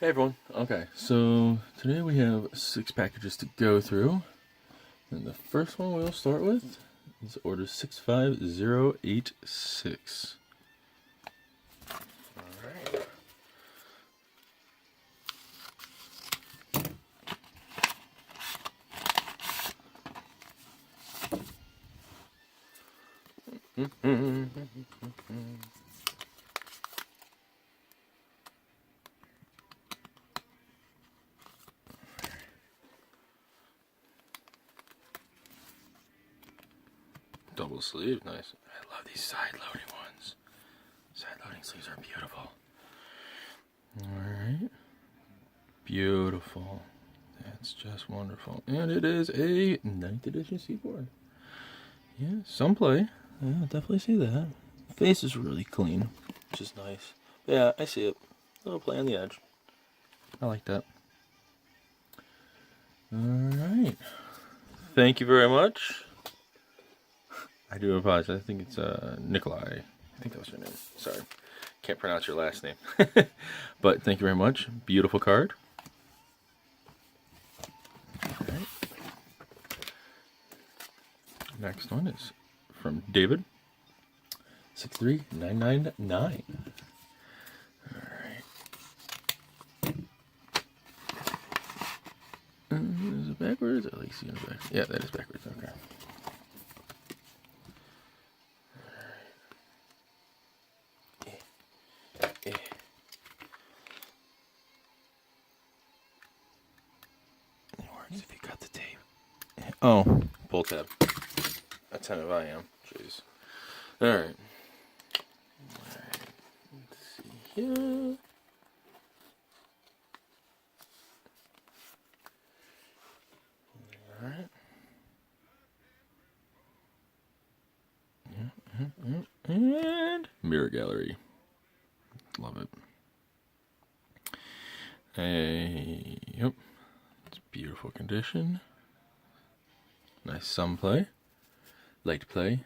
Hey everyone. Okay, so today we have 6 packages to go through. And the first one we'll start with is order 65086. Alright. Double sleeve, nice. I love these side loading ones. Side loading sleeves are beautiful. Alright. Beautiful. That's just wonderful. And it is a 9th edition C4. Yeah, some play. Yeah, definitely see that. The face is really clean, which is nice. Yeah, I see it. A little play on the edge. I like that. Alright. Thank you very much. I do apologize. I think it's Nikolai. I think that was your name. Sorry. Can't pronounce your last name. But thank you very much. Beautiful card. Alright. Next one is from David. 63999. Alright. Is it backwards? At least in the back. Yeah, that is backwards. Okay. It works if you cut the tape. Oh, pull tab. That's how I am. Jeez. Alright. Let's see here. Alright. And mirror gallery. Love it. Yep. It's beautiful condition. Nice sun play. Light play.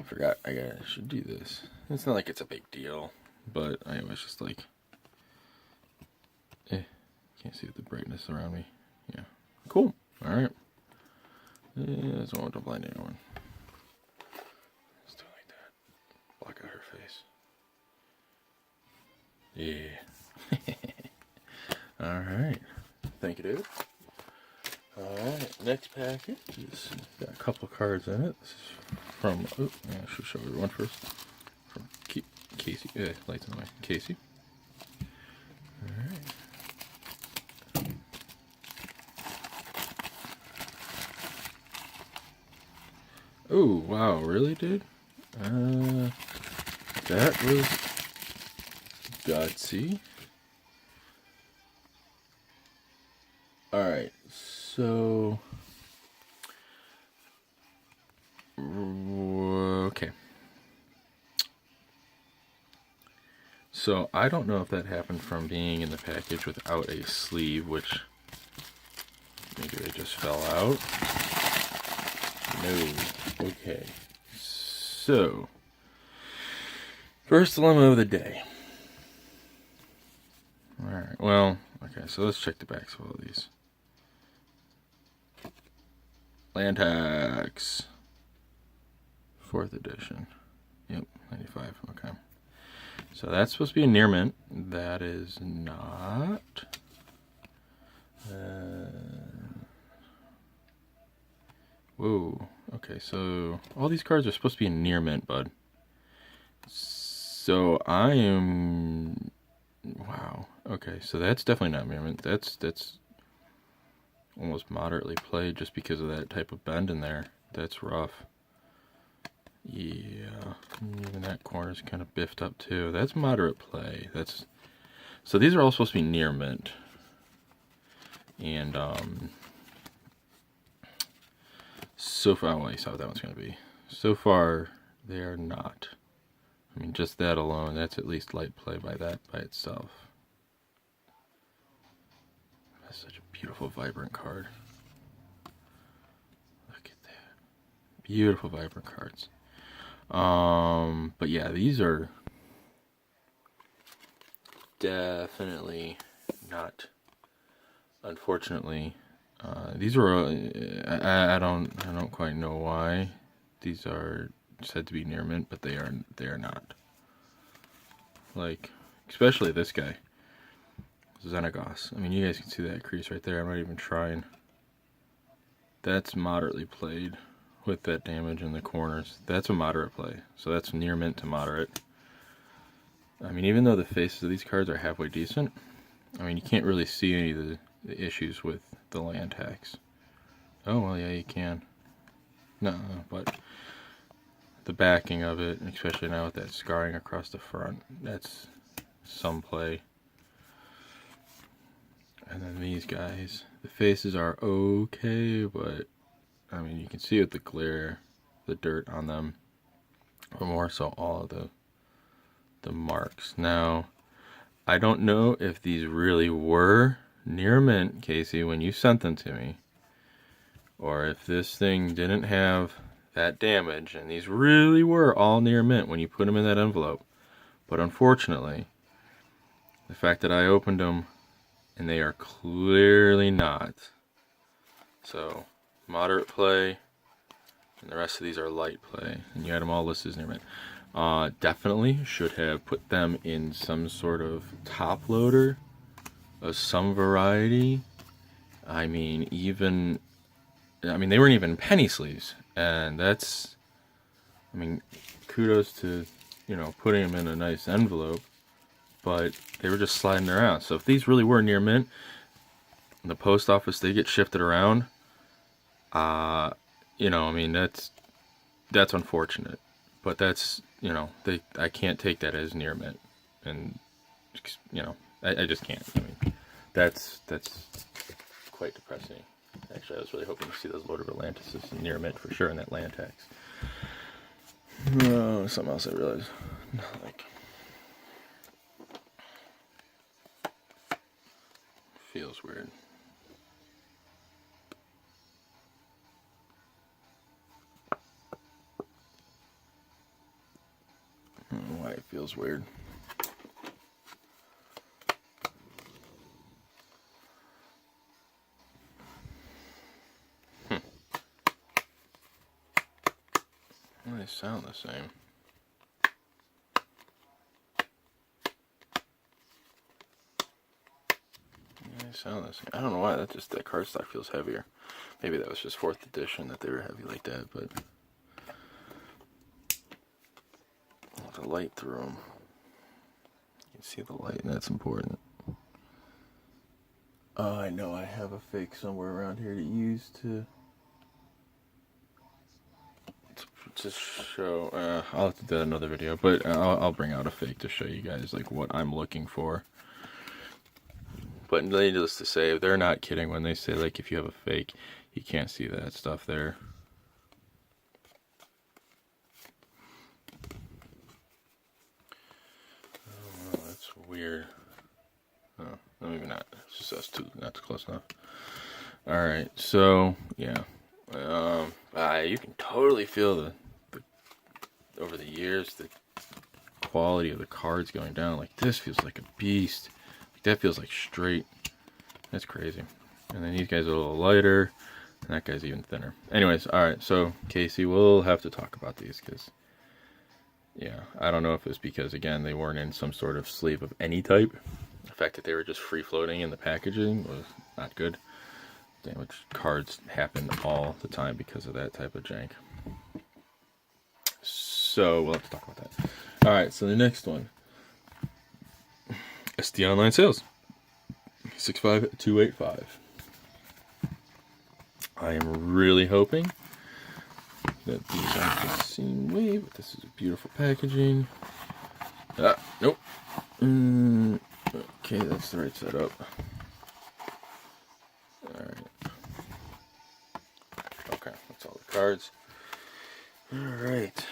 Forgot I should do this. It's not like it's a big deal, but I was just like, can't see the brightness around me. Yeah. Cool. Alright. That's one with the blind anyone. Let's do it like that. Block out her face. Yeah. Alright. Thank you, David. Alright, next package is got a couple cards in it. This is from, I should show everyone first. From Casey. Lights on the way. Casey. Alright. Oh, wow, really, dude? That was gutsy. Alright, so... Okay. So, I don't know if that happened from being in the package without a sleeve, which maybe they just fell out. No. Okay. So, first dilemma of the day. Alright, well, okay, so let's check the backs of all of these. Lantax. 4th edition. Yep, 95, okay. So that's supposed to be a near mint. That is not. Whoa. Okay, so all these cards are supposed to be a near mint, bud. So I am. Wow. Okay, so that's definitely not near mint. That's almost moderately played just because of that type of bend in there. That's rough. Yeah, even that corner's kind of biffed up too. That's moderate play. So these are all supposed to be near mint. And so far, well, you saw what that one's going to be. So far, they are not. I mean, just that alone, that's at least light play by that by itself. That's such a beautiful, vibrant card. Look at that. Beautiful, vibrant cards. But yeah, these are definitely not, unfortunately. These were, I don't quite know why these are said to be near mint, but they are not. Like, especially this guy, Xenagos. I mean, you guys can see that crease right there. I'm not even trying. That's moderately played with that damage in the corners. That's a moderate play, so that's near mint to moderate. I mean, even though the faces of these cards are halfway decent, I mean, you can't really see any of the issues with the land tax. Oh, well, yeah, you can. No, but the backing of it, especially now with that scarring across the front, that's some play. And then these guys, the faces are okay, but I mean, you can see with the glare, the dirt on them, or more so all of the marks. Now, I don't know if these really were near mint, Casey, when you sent them to me, or if this thing didn't have that damage, and these really were all near mint when you put them in that envelope. But unfortunately, the fact that I opened them, and they are clearly not. So, moderate play, and the rest of these are light play, and you had them all listed as near mint. Definitely should have put them in some sort of top loader of some variety. I mean, they weren't even penny sleeves, and that's, I mean, kudos to, putting them in a nice envelope, but they were just sliding around. So if these really were near mint, in the post office, they get shifted around, I mean, that's unfortunate, but that's, I can't take that as near mint, and, I just can't. I mean, that's quite depressing. Actually, I was really hoping to see those Lord of Atlantis near mint for sure in that land tax. No, something else I realized. Like, feels weird. I don't know why it feels weird. They sound the same. Yeah, they sound the same. I don't know why. That cardstock feels heavier. Maybe that was just 4th edition that they were heavy like that, but I'll have to light through them. You can see the light, and that's important. Oh, I know. I have a fake somewhere around here to use to show. I'll have to do another video, but I'll bring out a fake to show you guys like what I'm looking for. But needless to say, they're not kidding when they say like if you have a fake, you can't see that stuff there. Oh, that's weird. Oh, maybe not. It's just us two. That's close enough. All right, so yeah, you can totally feel the over the years the quality of the cards going down. Like this feels like a beast. Like that feels like straight. That's crazy. And then these guys are a little lighter, and that guy's even thinner. Anyways, all right. So Casey, we'll have to talk about these because, yeah, I don't know if it's because again they weren't in some sort of sleeve of any type. The fact that they were just free floating in the packaging was not good. Damage cards happen all the time because of that type of jank. So we'll have to talk about that. Alright, so the next one. SD Online Sales. 65285. I am really hoping that these aren't the same way, but this is a beautiful packaging. Nope. Okay, that's the right setup. Alright. Okay, that's all the cards. Alright.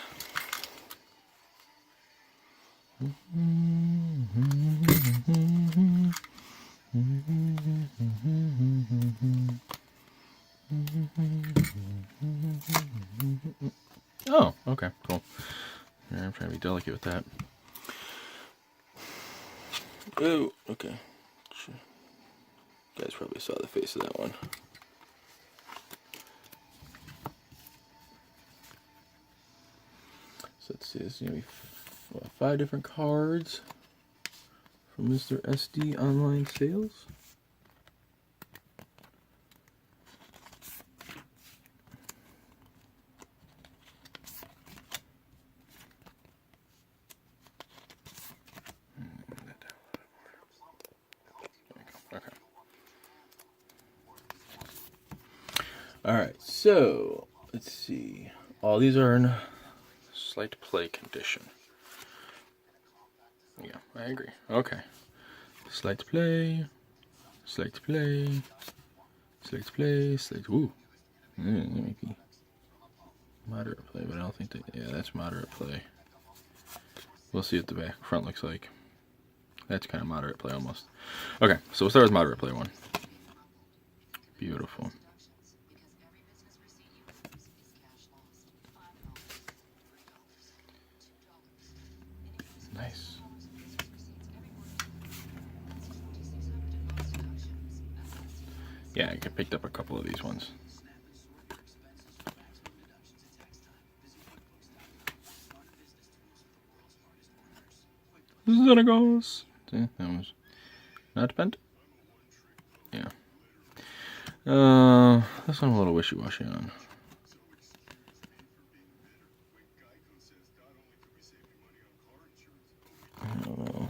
Oh, okay, cool. Yeah, I'm trying to be delicate with that. Oh, okay. You guys probably saw the face of that one. So let's see, this is going to be 5 different cards from Mr. SD Online Sales. Okay. Alright, so let's see. All these are in slight play condition. Yeah, I agree. Okay. Slight play, slight play, slight play, slight. Ooh. That might be moderate play, but I don't think that. Yeah, that's moderate play. We'll see what the back front looks like. That's kind of moderate play almost. Okay, so we'll start with moderate play 1. Beautiful. Nice. Yeah, I picked up a couple of these ones. Xenagos. See, that was not bent. Yeah. This one I'm a little wishy-washy on. I don't know.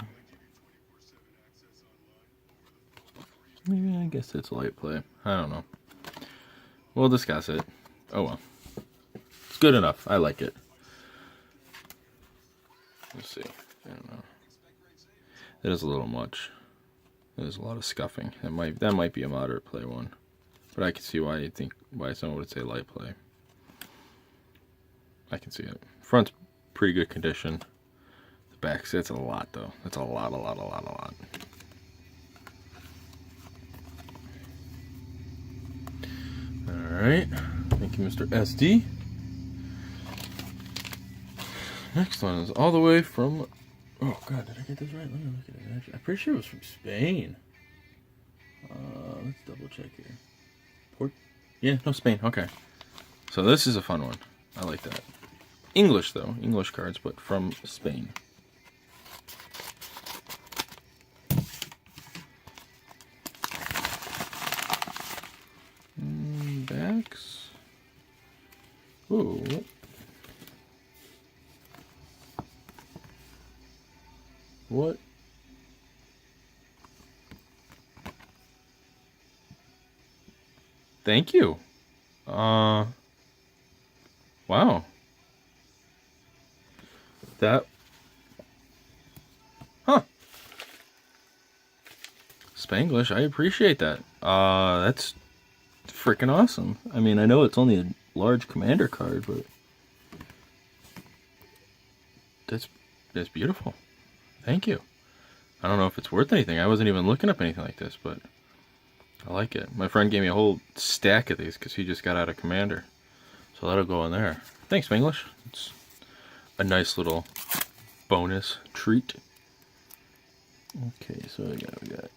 Maybe I guess it's light play. I don't know. We'll discuss it. Oh well. It's good enough. I like it. Let's see. I don't know. It is a little much. There's a lot of scuffing. That might be a moderate play 1. But I can see why someone would say light play. I can see it. Front's pretty good condition. The back's, it's a lot though. That's a lot. Alright. Thank you, Mr. SD. Next one is all the way from... Oh god, did I get this right? Let me look at it. I'm pretty sure it was from Spain. Let's double check here. Yeah, no, Spain. Okay. So this is a fun one. I like that. English though. English cards, but from Spain. Backs. Ooh. What? Thank you. Wow. That. Huh. Spanglish, I appreciate that. That's freaking awesome. I mean, I know it's only a large commander card, but that's beautiful. Thank you. I don't know if it's worth anything. I wasn't even looking up anything like this, but I like it. My friend gave me a whole stack of these because he just got out of Commander. So that'll go in there. Thanks, Spanglish. It's a nice little bonus treat. Okay, so we got.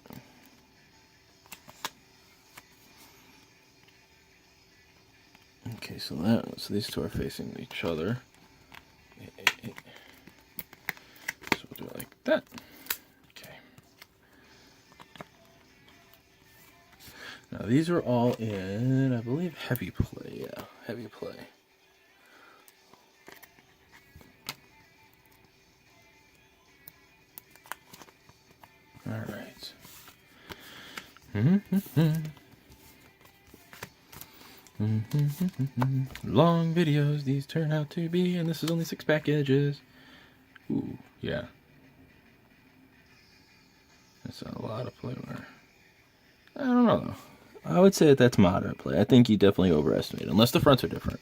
Okay, so these two are facing each other. So we'll do it like that. Okay. Now these are all in, I believe, heavy play. Yeah, heavy play. All right. Long videos these turn out to be, and this is only 6 packages. Ooh, yeah. That's a lot of play wire. I don't know though. I would say that's moderate play. I think you definitely overestimated, unless the fronts are different.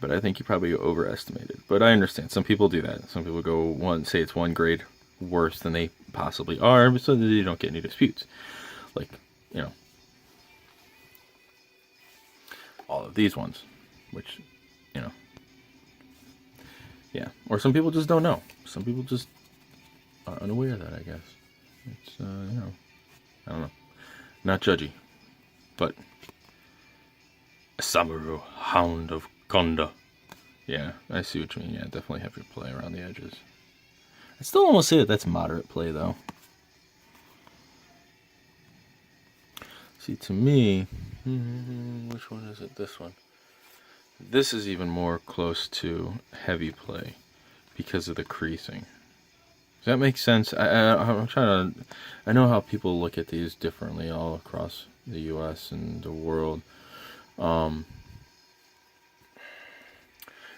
But I think you probably overestimated. But I understand. Some people do that. Some people go say it's 1 grade worse than they possibly are, so that you don't get any disputes. Like, you know, all of these ones, which, you know, yeah. Or some people just don't know. Some people just are unaware of that, I guess. It's, you know, I don't know. Not judgy, but a Samaru, Hound of Konda. Yeah, I see what you mean. Yeah, definitely have your play around the edges. I still almost say that that's moderate play, though. See, to me, which one is it? This one. This is even more close to heavy play because of the creasing. Does that make sense? I'm trying to. I know how people look at these differently all across the U.S. and the world.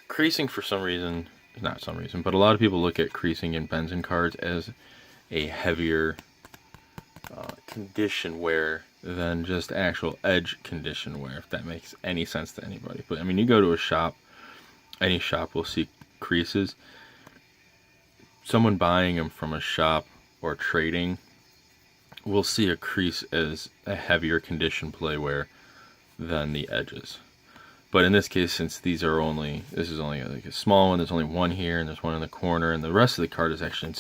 Creasing, for some reason, not some reason, but a lot of people look at creasing in Benson cards as a heavier condition wear than just actual edge condition wear, if that makes any sense to anybody. But I mean, you go to a shop, any shop will see creases. Someone buying them from a shop or trading will see a crease as a heavier condition play wear than the edges. But in this case, since this is only like a small one, there's only one here and there's one in the corner, and the rest of the card is actually in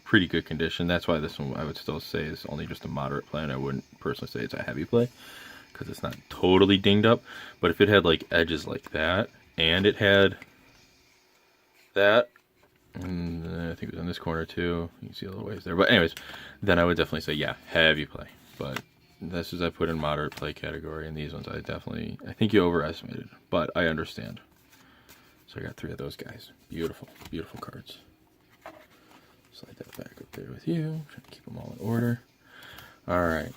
pretty good condition. That's why this one I would still say is only just a moderate play, and I wouldn't personally say it's a heavy play because it's not totally dinged up. But if it had like edges like that, and it had that, and I think it was in this corner too, you can see a little ways there. But anyways, then I would definitely say, yeah, heavy play. But this is I put in moderate play category, and these ones I think you overestimated, but I understand. So I got 3 of those guys. Beautiful, beautiful cards. Slide that back up there with you. Try to keep them all in order. All right.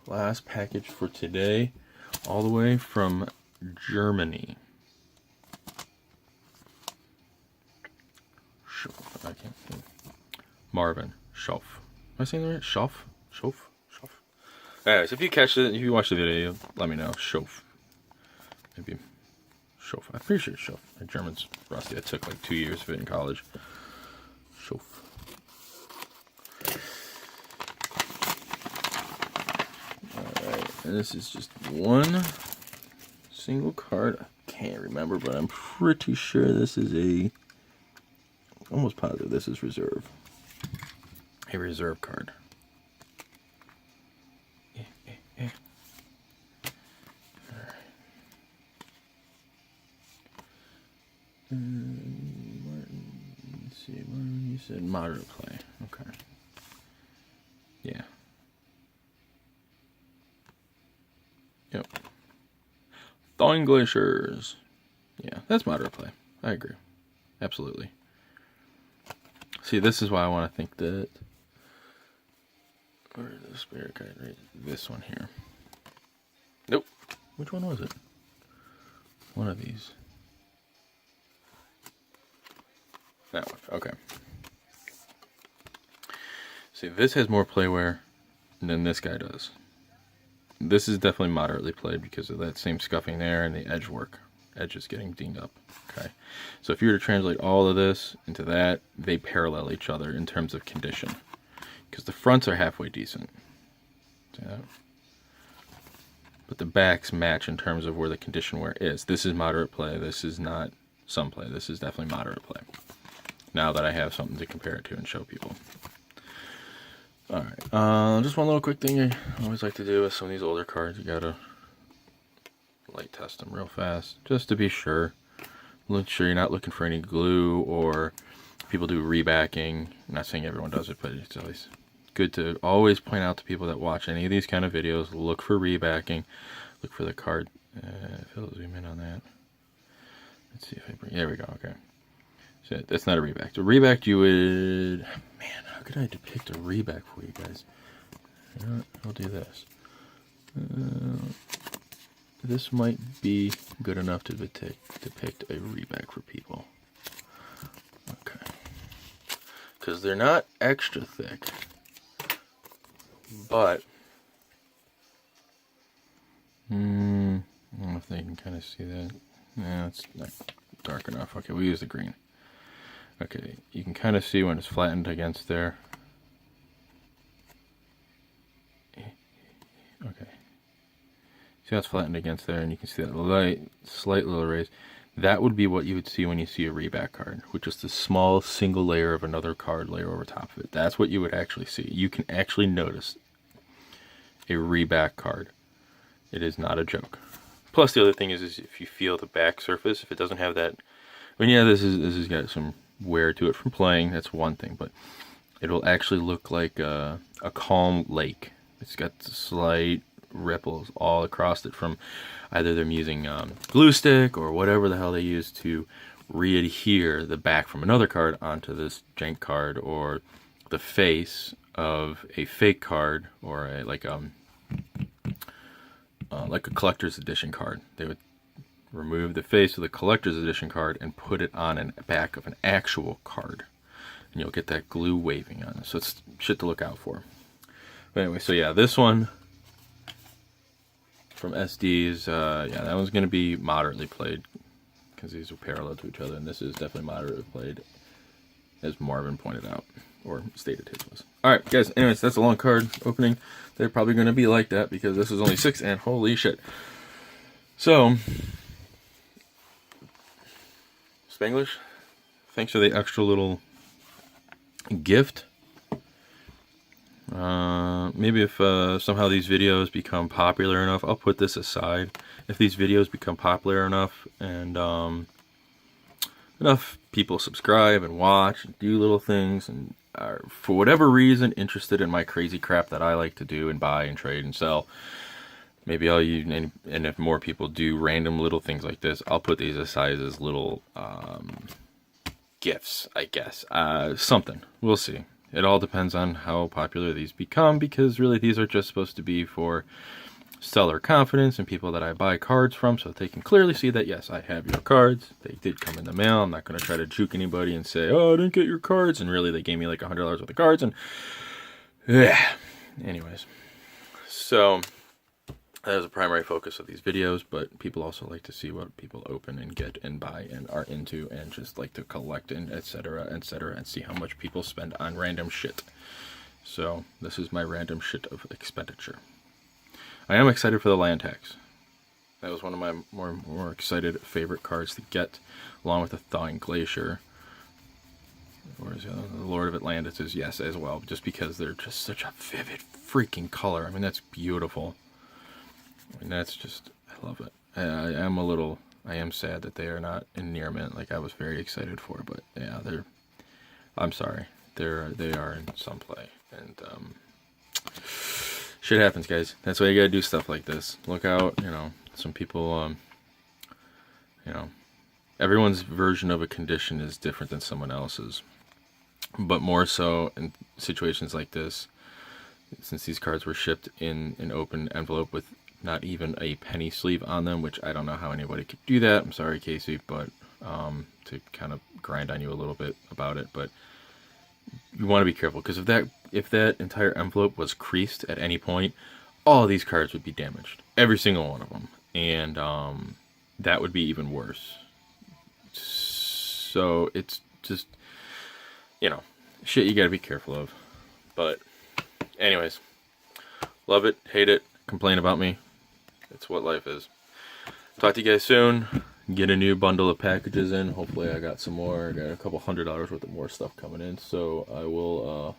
Last package for today, all the way from Germany. I can't think. Marvin Schoff. Am I saying that right? Schoff? Anyways, if you catch it, if you watch the video, let me know. Schoff. Maybe Schoff. I'm pretty sure it's Schoff. My German's rusty. I took like 2 years of it in college. Schoff. Alright, and this is just one single card. I can't remember, but I'm pretty sure this is almost positive this is reserve. A reserve card. Martin, let's see, Martin, you said moderate play. Okay. Yeah. Yep. Thawing Glaciers. Yeah, that's moderate play. I agree. Absolutely. See, this is why I want to think that. Where is the spirit guide? Right, this one here. Nope. Which one was it? One of these. That one. Okay. See, this has more play wear than this guy does. This is definitely moderately played because of that same scuffing there and the edge work. Edge is getting dinged up. Okay. So if you were to translate all of this into that, they parallel each other in terms of condition. Because the fronts are halfway decent. See that? But the backs match in terms of where the condition wear is. This is moderate play. This is not some play. This is definitely moderate play. Now that I have something to compare it to and show people. Alright, just one little quick thing I always like to do with some of these older cards. You gotta light test them real fast, just to be sure. Make sure you're not looking for any glue, or people do rebacking. I'm not saying everyone does it, but it's always good to always point out to people that watch any of these kind of videos, look for rebacking, look for the card. If it'll zoom in on that. Let's see if I bring, there we go, okay. So that's not a reback. The reback you would, man, how could I depict a reback for you guys? You know what? I'll do this. This might be good enough to depict a reback for people. Okay. Because they're not extra thick, but I don't know if they can kind of see that. Yeah, it's not dark enough. Okay, we'll use the green. Okay, you can kind of see when it's flattened against there. Okay. See how it's flattened against there, and you can see that slight little raise. That would be what you would see when you see a reback card, with just a small single layer of another card layer over top of it. That's what you would actually see. You can actually notice a reback card. It is not a joke. Plus, the other thing is if you feel the back surface, if it doesn't have that, I mean, yeah, this has got some wear to it from playing. That's one thing, but it will actually look like a calm lake. It's got slight ripples all across it from either them using glue stick or whatever the hell they use to readhere the back from another card onto this jank card, or the face of a fake card, or like a collector's edition card. They would remove the face of the collector's edition card and put it on the back of an actual card, and you'll get that glue waving on it. So it's shit to look out for. But anyway, so yeah, this one from SD's, yeah, that one's going to be moderately played because these are parallel to each other, and this is definitely moderately played, as Marvin pointed out, or stated his was. Alright, guys, anyways, that's a long card opening. They're probably going to be like that because this is only 6, and holy shit. So, Spanglish, thanks for the extra little gift. Maybe if somehow these videos become popular enough, I'll put this aside. If these videos become popular enough and enough people subscribe and watch and do little things and are, for whatever reason, interested in my crazy crap that I like to do and buy and trade and sell, maybe I'll use, and if more people do random little things like this, I'll put these aside as little gifts, I guess. Something. We'll see. It all depends on how popular these become, because really these are just supposed to be for seller confidence and people that I buy cards from, so they can clearly see that, yes, I have your cards. They did come in the mail. I'm not going to try to juke anybody and say, oh, I didn't get your cards, and really they gave me like $100 worth of cards, and yeah. Anyways, so that is a primary focus of these videos, but people also like to see what people open and get and buy and are into, and just like to collect and etc., and see how much people spend on random shit. So this is my random shit of expenditure. I am excited for the land tax. That was one of my more excited favorite cards to get, along with the Thawing Glacier. Or is the Lord of Atlantis is yes as well, just because they're just such a vivid freaking color. I mean, that's beautiful. I mean, that's just, I love it. I am sad that they are not in near mint like I was very excited for, but yeah, I'm sorry. They are in some play, and shit happens, guys. That's why you gotta do stuff like this. Look out, some people, everyone's version of a condition is different than someone else's, but more so in situations like this, since these cards were shipped in an open envelope with not even a penny sleeve on them, which I don't know how anybody could do that. I'm sorry, Casey, but to kind of grind on you a little bit about it, but you want to be careful, because if that entire envelope was creased at any point, all of these cards would be damaged, every single one of them, and that would be even worse. So it's just, shit you got to be careful of. But anyways, love it, hate it, complain about me. It's what life is. Talk to you guys soon. Get a new bundle of packages in. Hopefully I got some more. I got a couple $100 worth of more stuff coming in. So I will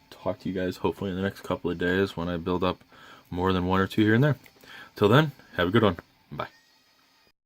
talk to you guys hopefully in the next couple of days when I build up more than one or two here and there. Till then, have a good one. Bye.